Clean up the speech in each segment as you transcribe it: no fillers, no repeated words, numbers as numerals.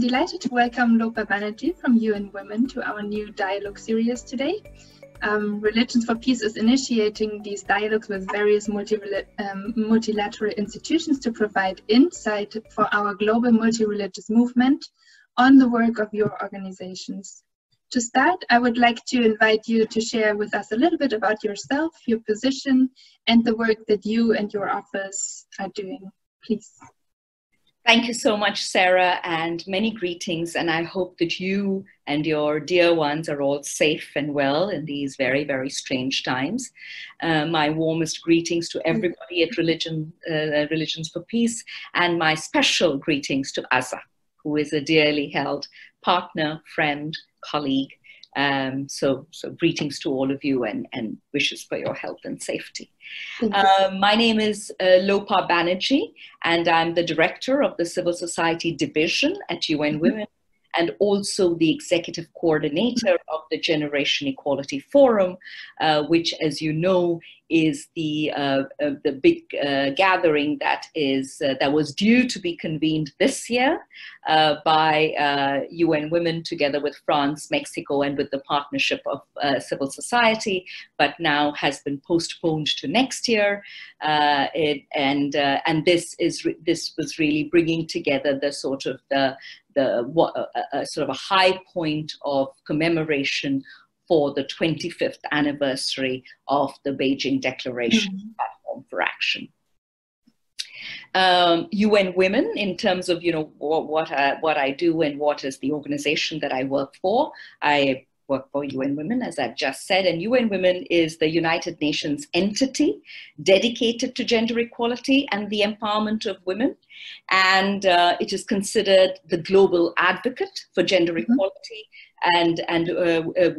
delighted to welcome Lopa Banerjee from UN Women to our new dialogue series today. Religions for Peace is initiating these dialogues with various multilateral institutions to provide insight for our global multi-religious movement on the work of your organizations. To start, I would like to invite you to share with us a little bit about yourself, your position, and the work that you and your office are doing. Please. Thank you so much, Sarah, and many greetings. And I hope that you and your dear ones are all safe and well in these very, very strange times. My warmest greetings to everybody at Religions for Peace, and my special greetings to Asa, who is a dearly held partner, friend, colleague. So greetings to all of you and wishes for your health and safety. My name is Lopa Banerjee, and I'm the director of the Civil Society Division at UN Women, and also the executive coordinator of the Generation Equality Forum, which, as you know, is the big gathering that was due to be convened this year by UN Women together with France, Mexico, and with the partnership of civil society, but now has been postponed to next year. And this was really bringing together the sort of a high point of commemoration for the 25th anniversary of the Beijing Declaration Platform for Action. UN Women, in terms of what I do and what is the organization that I work for, I work for UN Women, as I've just said, and UN Women is the United Nations entity dedicated to gender equality and the empowerment of women. And it is considered the global advocate for gender equality and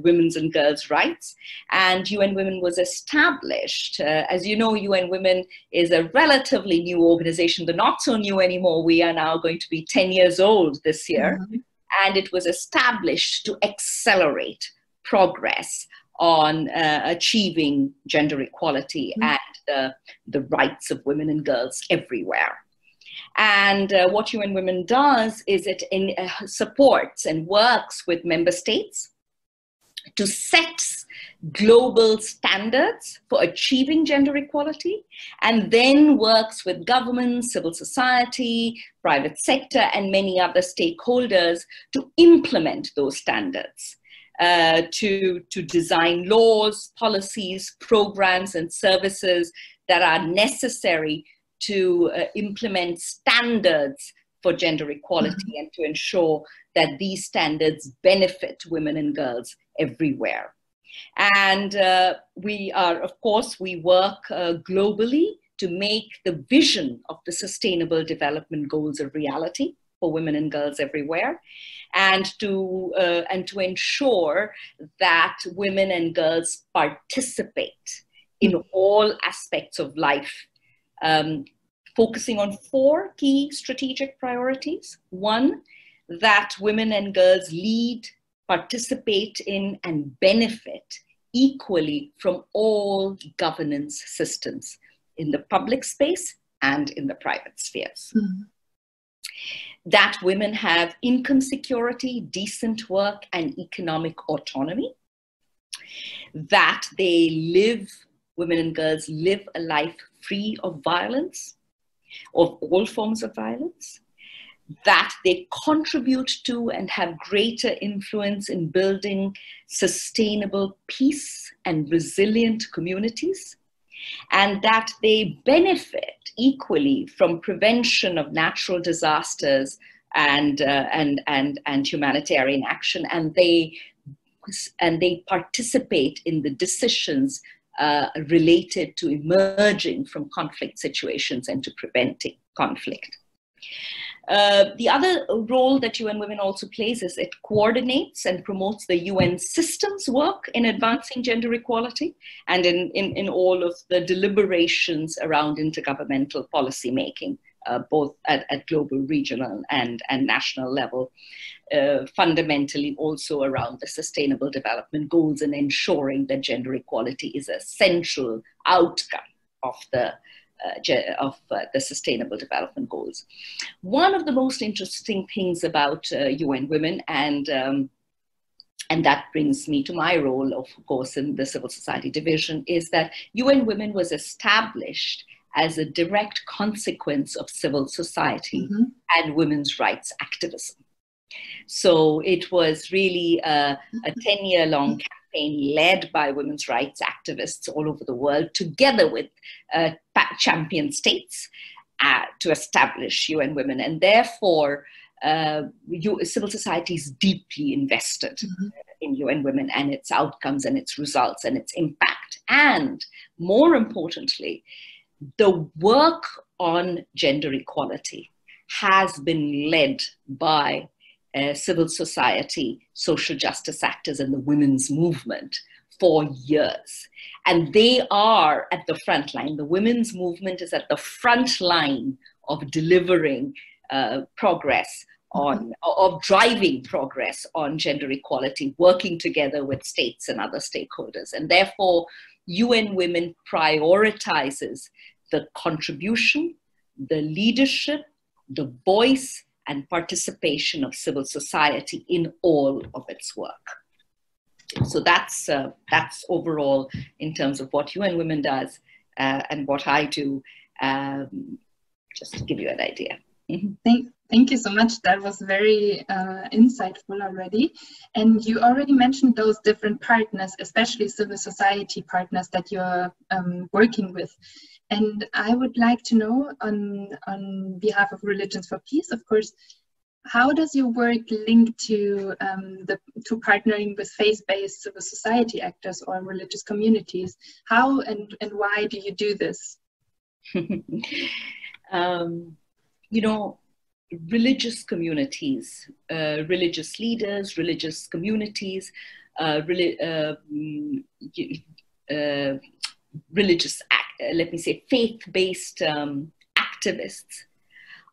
women's and girls' rights. And UN Women was established. As you know, UN Women is a relatively new organization. They're not so new anymore. We are now going to be 10 years old this year. And it was established to accelerate progress on achieving gender equality and the rights of women and girls everywhere. And what UN Women does is it supports and works with member states to set global standards for achieving gender equality, and then works with governments, civil society, private sector, and many other stakeholders to implement those standards, to design laws, policies, programs, and services that are necessary to implement standards for gender equality and to ensure that these standards benefit women and girls everywhere. And we work globally to make the vision of the Sustainable Development Goals a reality for women and girls everywhere, and to ensure that women and girls participate in all aspects of life, focusing on 4 key strategic priorities. 1, that women and girls lead, participate in, and benefit equally from all governance systems in the public space and in the private spheres. That women have income security, decent work, and economic autonomy. That women and girls live a life free of violence, of all forms of violence. That they contribute to and have greater influence in building sustainable peace and resilient communities, and that they benefit equally from prevention of natural disasters and humanitarian action, and they participate in the decisions related to emerging from conflict situations and to preventing conflict. The other role that UN Women also plays is it coordinates and promotes the UN system's work in advancing gender equality and in all of the deliberations around intergovernmental policy making, both at global, regional, and national level, fundamentally also around the Sustainable Development Goals and ensuring that gender equality is a central outcome of the the Sustainable Development Goals. One of the most interesting things about UN Women, and that brings me to my role, of course, in the Civil Society Division, is that UN Women was established as a direct consequence of civil society and women's rights activism. So it was really a 10-year-long campaign led by women's rights activists all over the world, together with champion states, to establish UN Women. And therefore, civil society is deeply invested in UN Women and its outcomes and its results and its impact. And more importantly, the work on gender equality has been led by civil society, social justice actors, and the women's movement for years. And they are at the front line. The women's movement is at the front line of delivering progress of driving progress on gender equality, working together with states and other stakeholders. And therefore, UN Women prioritizes the contribution, the leadership, the voice, and participation of civil society in all of its work. So that's overall in terms of what UN Women does and what I do, just to give you an idea. Thank you so much. That was very insightful already. And you already mentioned those different partners, especially civil society partners that you're working with. And I would like to know, on behalf of Religions for Peace, of course, how does your work link to partnering with faith-based civil society actors or religious communities? How and why do you do this? You know, religious communities, religious leaders, religious communities, religious, let me say, faith-based activists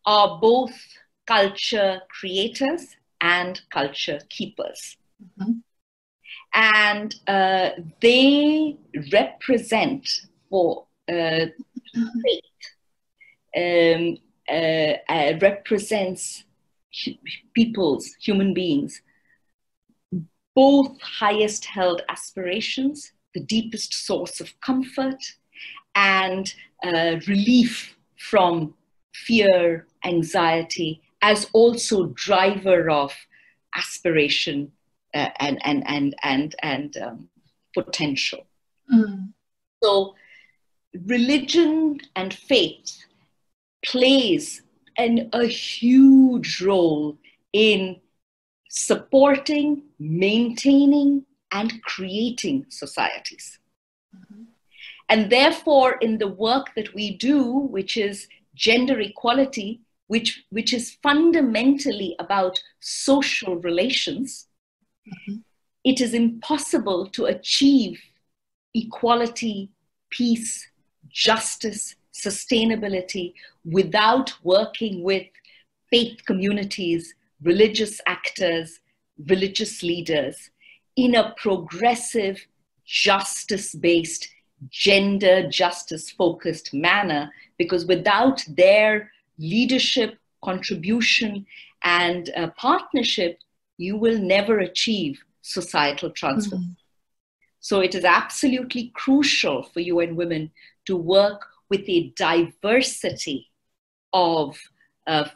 are both culture creators and culture keepers. And they represent for faith, represents human beings, both highest held aspirations, the deepest source of comfort, and relief from fear, anxiety, as also driver of aspiration and potential. So religion and faith plays a huge role in supporting, maintaining, and creating societies. And therefore, in the work that we do, which is gender equality, which is fundamentally about social relations, it is impossible to achieve equality, peace, justice, sustainability without working with faith communities, religious actors, religious leaders in a progressive, justice-based, gender justice-focused manner, because without their leadership, contribution, and partnership, you will never achieve societal transformation. So it is absolutely crucial for UN Women to work with a diversity of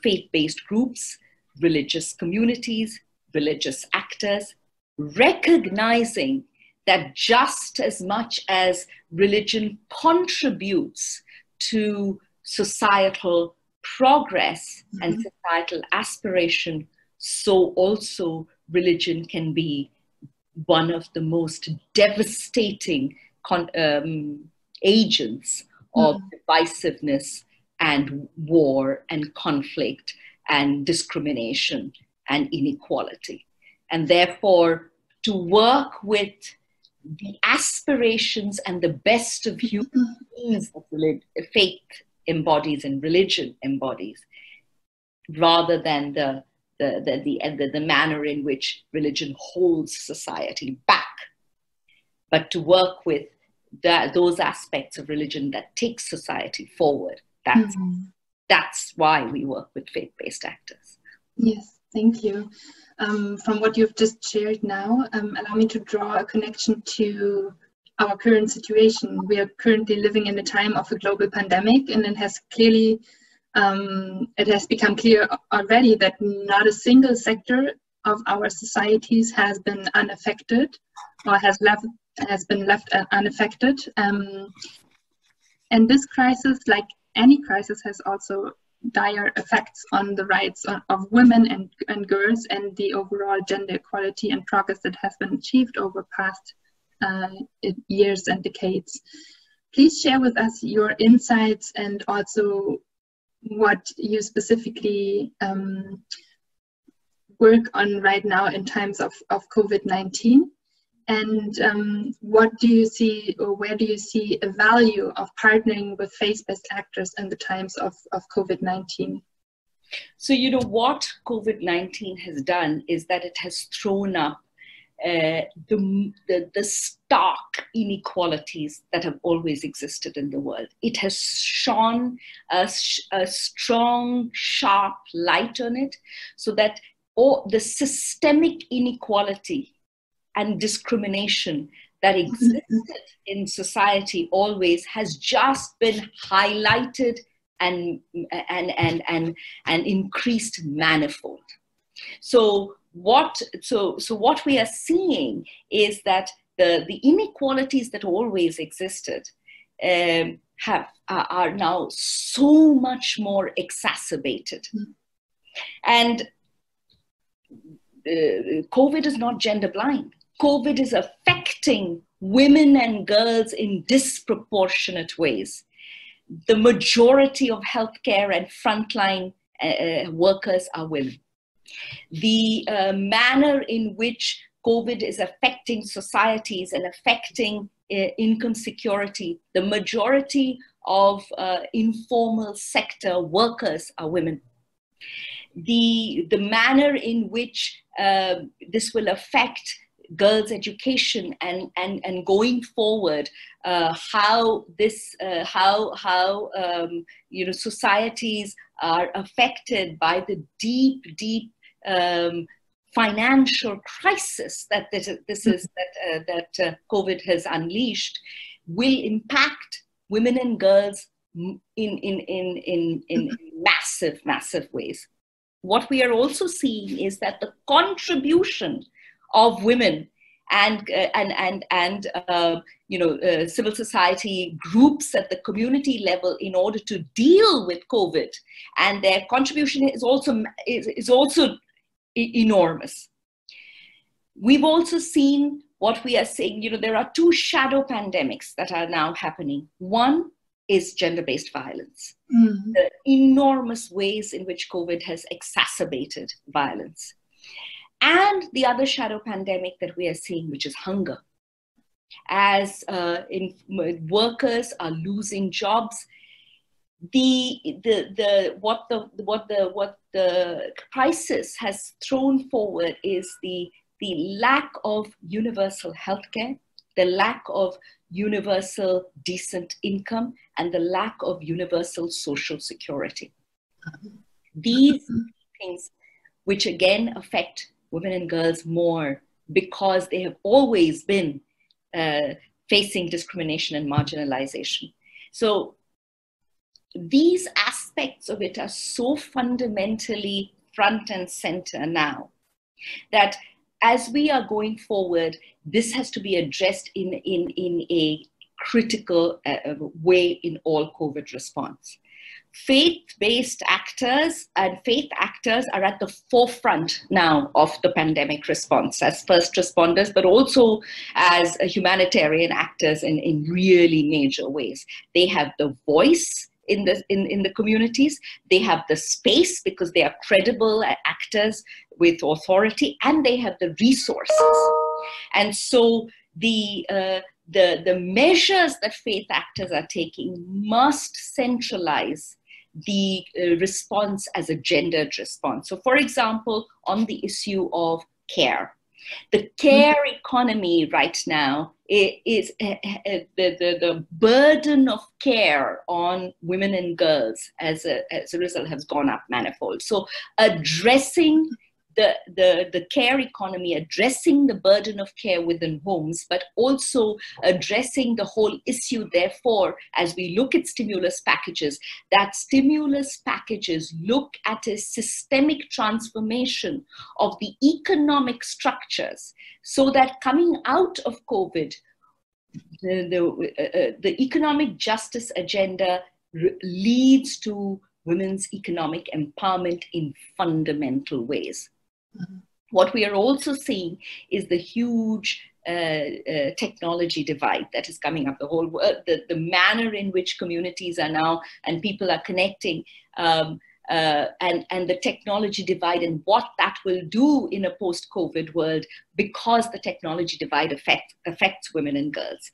faith-based groups, religious communities, religious actors, recognizing that just as much as religion contributes to societal progress and societal aspiration, so also religion can be one of the most devastating agents of divisiveness and war and conflict and discrimination and inequality. And therefore, to work with the aspirations and the best of human beings that faith embodies and religion embodies, rather than the manner in which religion holds society back, but to work with those aspects of religion that take society forward. That's why we work with faith-based actors. Yes, thank you. From what you've just shared now, allow me to draw a connection to our current situation. We are currently living in a time of a global pandemic, and it has become clear already that not a single sector of our societies has been unaffected or has been left unaffected. And this crisis, like any crisis, has also dire effects on the rights of women and girls and the overall gender equality and progress that has been achieved over past years and decades. Please share with us your insights and also what you specifically work on right now in times of COVID-19. And what do you see, or where do you see a value of partnering with faith-based actors in the times of COVID-19? So, what COVID-19 has done is that it has thrown up the stark inequalities that have always existed in the world. It has shone a strong, sharp light on it, so that the systemic inequality and discrimination that existed in society always has just been highlighted and increased manifold. So what we are seeing is that the inequalities that always existed are now so much more exacerbated. And COVID is not gender blind. COVID is affecting women and girls in disproportionate ways. The majority of healthcare and frontline workers are women. The manner in which COVID is affecting societies and affecting income security, the majority of informal sector workers are women. The manner in which this will affect girls' education and going forward, how societies are affected by the deep financial crisis that COVID has unleashed, will impact women and girls in massive ways. What we are also seeing is that the contribution of women and civil society groups at the community level in order to deal with COVID, and their contribution is also enormous. We've also seen what we are saying. There are two shadow pandemics that are now happening. One is gender-based violence, the enormous ways in which COVID has exacerbated violence. And the other shadow pandemic that we are seeing, which is hunger. As workers are losing jobs, what the crisis has thrown forward is the lack of universal healthcare, the lack of universal decent income, and the lack of universal social security. These things, which again affect women and girls more because they have always been facing discrimination and marginalization. So these aspects of it are so fundamentally front and center now that as we are going forward, this has to be addressed in a critical way in all COVID response. Faith-based actors and faith actors are at the forefront now of the pandemic response as first responders, but also as humanitarian actors in really major ways. They have the voice in the communities. They have the space because they are credible actors with authority, and they have the resources. And so the measures that faith actors are taking must centralize the response as a gendered response. So for example, on the issue of care, the care economy right now is the burden of care on women and girls as a result has gone up manifold. So addressing the care economy, addressing the burden of care within homes, but also addressing the whole issue, therefore, as we look at stimulus packages, that stimulus packages look at a systemic transformation of the economic structures so that coming out of COVID, the economic justice agenda leads to women's economic empowerment in fundamental ways. Mm-hmm. What we are also seeing is the huge technology divide that is coming up. The whole world, the manner in which communities are now and people are connecting, and the technology divide and what that will do in a post-COVID world, because the technology divide affects women and girls.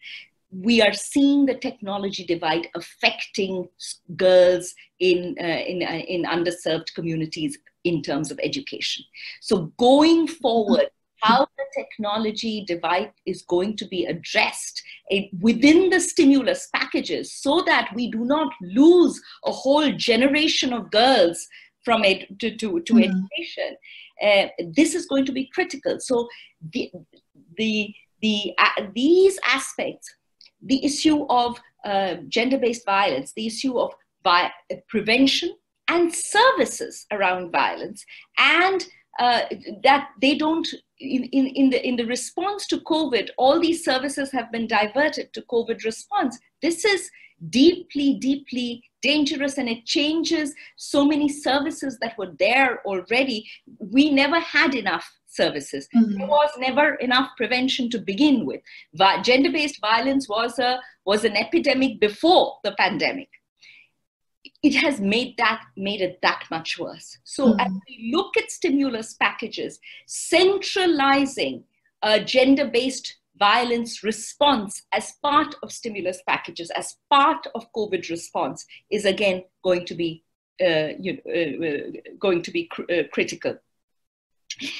We are seeing the technology divide affecting girls in underserved communities in terms of education. So going forward, how the technology divide is going to be addressed within the stimulus packages so that we do not lose a whole generation of girls from education. This is going to be critical. So these aspects, the issue of gender-based violence, the issue of prevention and services around violence, and that they don't, in the response to COVID, all these services have been diverted to COVID response. This is deeply, deeply dangerous, and it changes so many services that were there already. We never had enough services. Mm-hmm. There was never enough prevention to begin with. Gender-based violence was an epidemic before the pandemic. It has made it that much worse. So mm-hmm. as we look at stimulus packages, centralizing gender-based violence response as part of stimulus packages, as part of COVID response, is again going to be critical.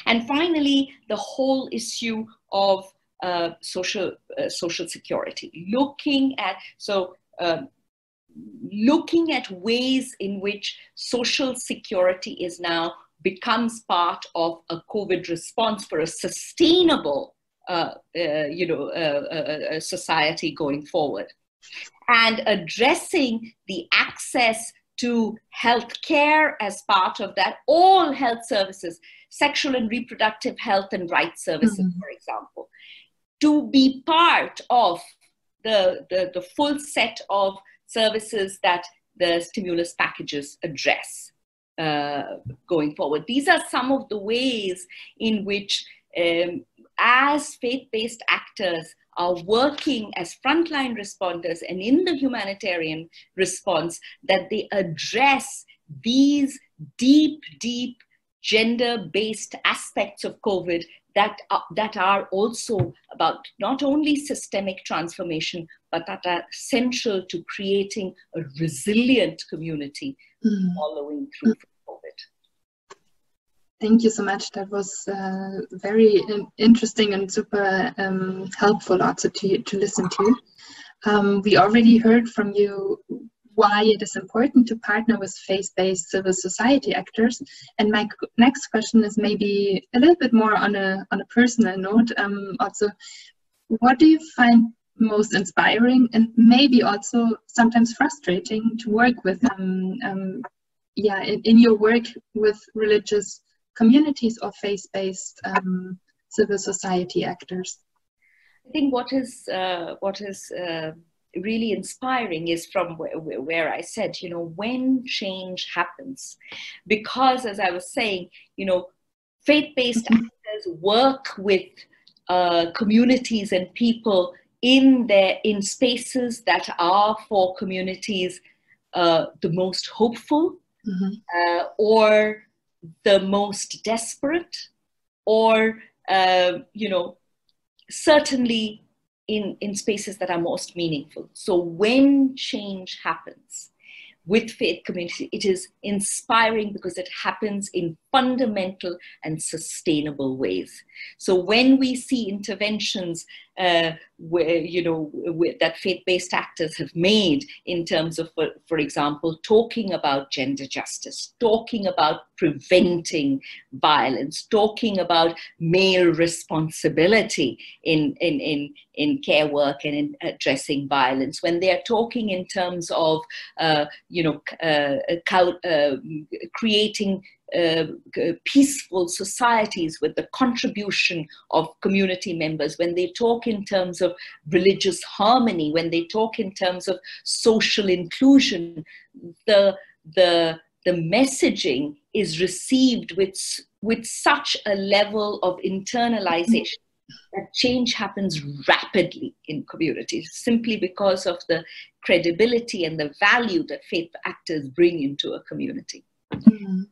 And finally, the whole issue of social security, looking at ways in which social security becomes part of a COVID response for a sustainable society going forward, and addressing the access to health care as part of that, all health services, sexual and reproductive health and rights services, mm-hmm. for example, to be part of the full set of services that the stimulus packages address going forward. These are some of the ways in which, as faith-based actors are working as frontline responders and in the humanitarian response, that they address these deep, deep gender-based aspects of COVID that are also about not only systemic transformation, but that are central to creating a resilient community mm-hmm. following through from COVID. Thank you so much. That was very interesting and super helpful also to listen to. We already heard from you why it is important to partner with faith-based civil society actors. And my next question is maybe a little bit more on a personal note. Also, what do you find most inspiring and maybe also sometimes frustrating to work with in your work with religious communities or faith-based civil society actors? I think what is really inspiring is from where I said, when change happens, because as I was saying, faith-based mm-hmm. actors work with communities and people in spaces that are for communities the most hopeful mm-hmm. Or the most desperate, or certainly in spaces that are most meaningful. So when change happens with faith community, it is inspiring because it happens in fundamental and sustainable ways. So when we see interventions where, that faith-based actors have made in terms of, for example, talking about gender justice, talking about preventing violence, talking about male responsibility in care work and in addressing violence, when they are talking in terms of, creating peaceful societies with the contribution of community members, when they talk in terms of religious harmony, when they talk in terms of social inclusion, the messaging is received with such a level of internalization that change happens rapidly in communities, simply because of the credibility and the value that faith actors bring into a community. Mm-hmm.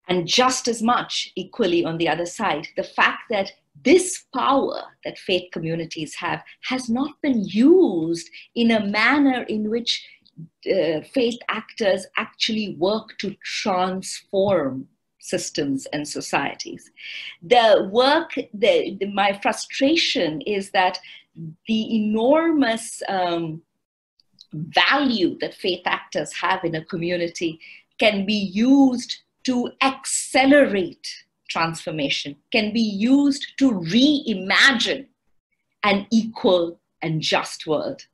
And just as much, equally on the other side, the fact that this power that faith communities have has not been used in a manner in which faith actors actually work to transform systems and societies. My frustration is that the enormous value that faith actors have in a community can be used to accelerate transformation, can be used to reimagine an equal and just world.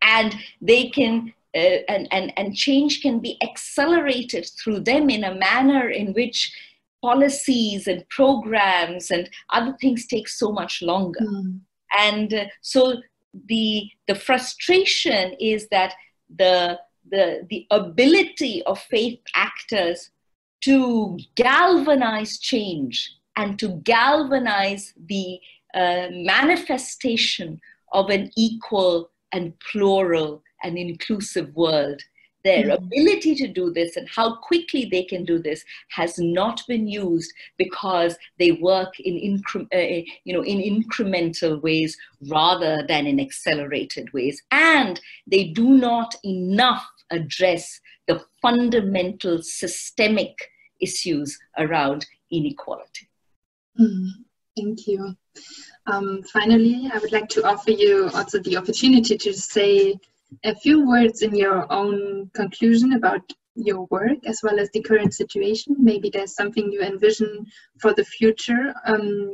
And they can, and change can be accelerated through them in a manner in which policies and programs and other things take so much longer. Mm. And so the frustration is that the ability of faith actors to galvanize change and to galvanize the manifestation of an equal and plural and inclusive world, their ability to do this and how quickly they can do this has not been used, because they work in incremental ways rather than in accelerated ways. And they do not enough address the fundamental systemic issues around inequality. Thank you. Finally, I would like to offer you also the opportunity to say a few words in your own conclusion about your work as well as the current situation. Maybe there's something you envision for the future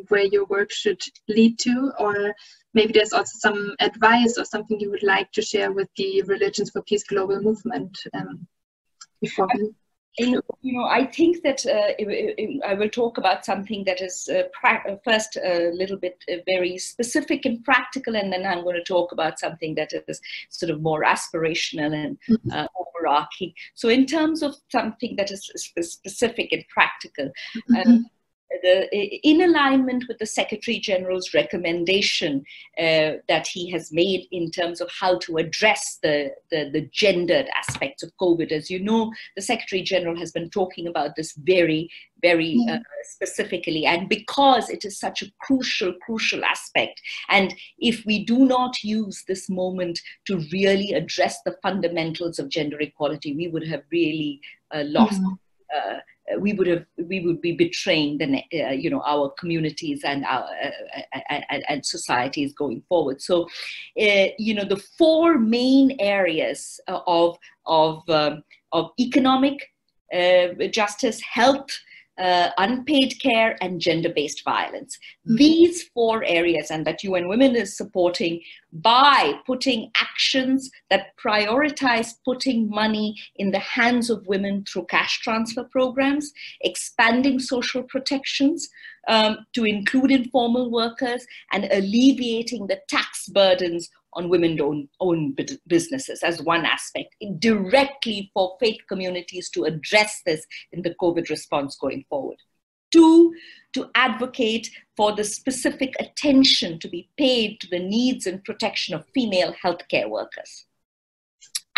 where your work should lead to, or maybe there's also some advice or something you would like to share with the Religions for Peace global movement before we... I think that I will talk about something that is first a little bit very specific and practical, and then I'm going to talk about something that is sort of more aspirational and overarching. So in terms of something that is specific and practical, in alignment with the Secretary General's recommendation that he has made in terms of how to address the gendered aspects of COVID. As you know, the Secretary General has been talking about this very, very specifically, and because it is such a crucial aspect. And if we do not use this moment to really address the fundamentals of gender equality, we would have really lost we would be betraying our communities and our and societies going forward. So, the four main areas of economic justice, health, unpaid care, and gender-based violence. These four areas, and that UN Women is supporting by putting actions that prioritize putting money in the hands of women through cash transfer programs, expanding social protections to include informal workers, and alleviating the tax burdens on women-owned businesses as one aspect, directly for faith communities to address this in the COVID response going forward. Two, to advocate for the specific attention to be paid to the needs and protection of female healthcare workers.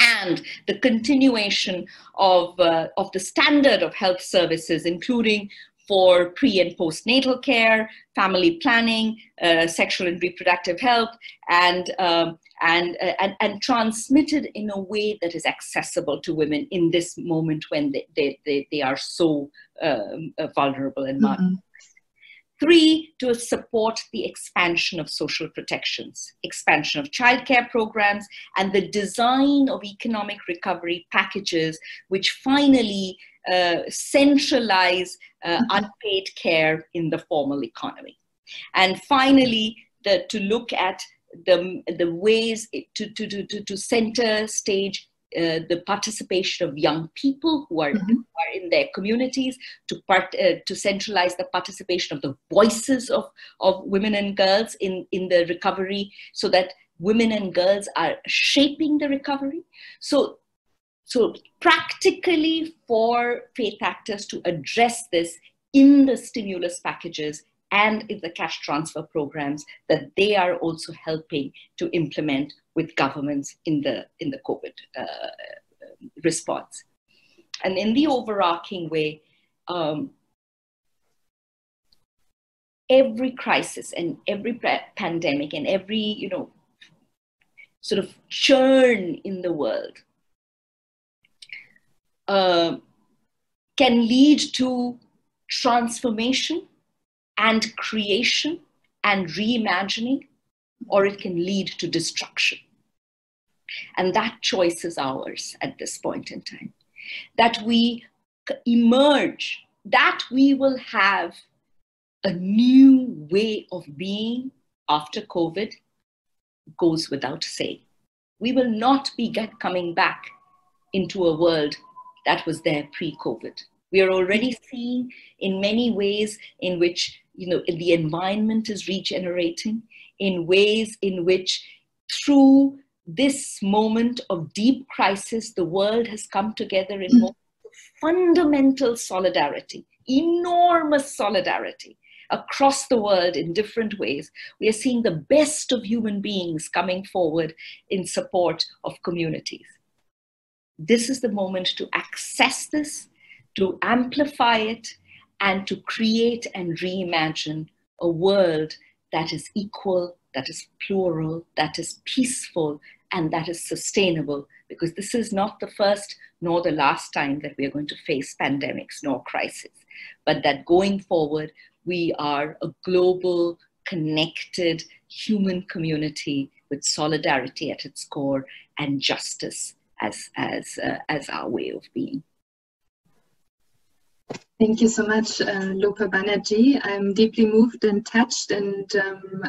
And the continuation of the standard of health services, including for pre- and postnatal care, family planning, sexual and reproductive health, and transmitted in a way that is accessible to women in this moment when they are so vulnerable and marginalized. 3, to support the expansion of social protections, expansion of childcare programs, and the design of economic recovery packages, which finally centralize unpaid care in the formal economy. And finally, to look at the ways to center stage the participation of young people who are in their communities, to centralize the participation of the voices of women and girls in the recovery, so that women and girls are shaping the recovery. So practically for faith actors to address this in the stimulus packages and in the cash transfer programs that they are also helping to implement with governments in the COVID response. And in the overarching way, every crisis and every pandemic and every sort of churn in the world can lead to transformation and creation and reimagining, or it can lead to destruction. And that choice is ours at this point in time. That we emerge, that we will have a new way of being after COVID goes without saying. We will not be coming back into a world that was there pre-COVID. We are already seeing in many ways in which the environment is regenerating, in ways in which through this moment of deep crisis, the world has come together in more fundamental solidarity, enormous solidarity across the world in different ways. We are seeing the best of human beings coming forward in support of communities. This is the moment to access this, to amplify it, and to create and reimagine a world that is equal, that is plural, that is peaceful, and that is sustainable, because this is not the first nor the last time that we are going to face pandemics nor crises, but that going forward, we are a global, connected human community with solidarity at its core and justice as our way of being. Thank you so much, Lopa Banerjee. I'm deeply moved and touched, and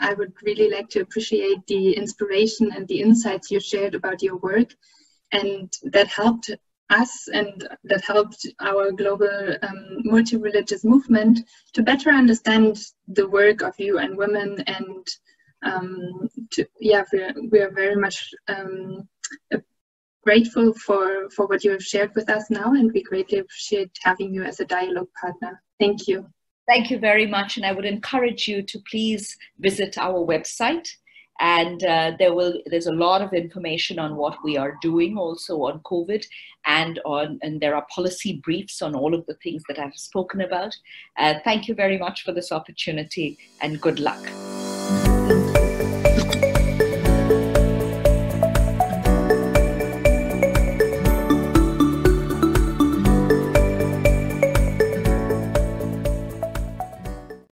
I would really like to appreciate the inspiration and the insights you shared about your work, and that helped us and that helped our global multi-religious movement to better understand the work of UN Women, and we are very much grateful for what you have shared with us now, and we greatly appreciate having you as a dialogue partner. Thank you. Thank you very much, and I would encourage you to please visit our website, and there's a lot of information on what we are doing also on COVID, and there are policy briefs on all of the things that I've spoken about. Thank you very much for this opportunity, and good luck.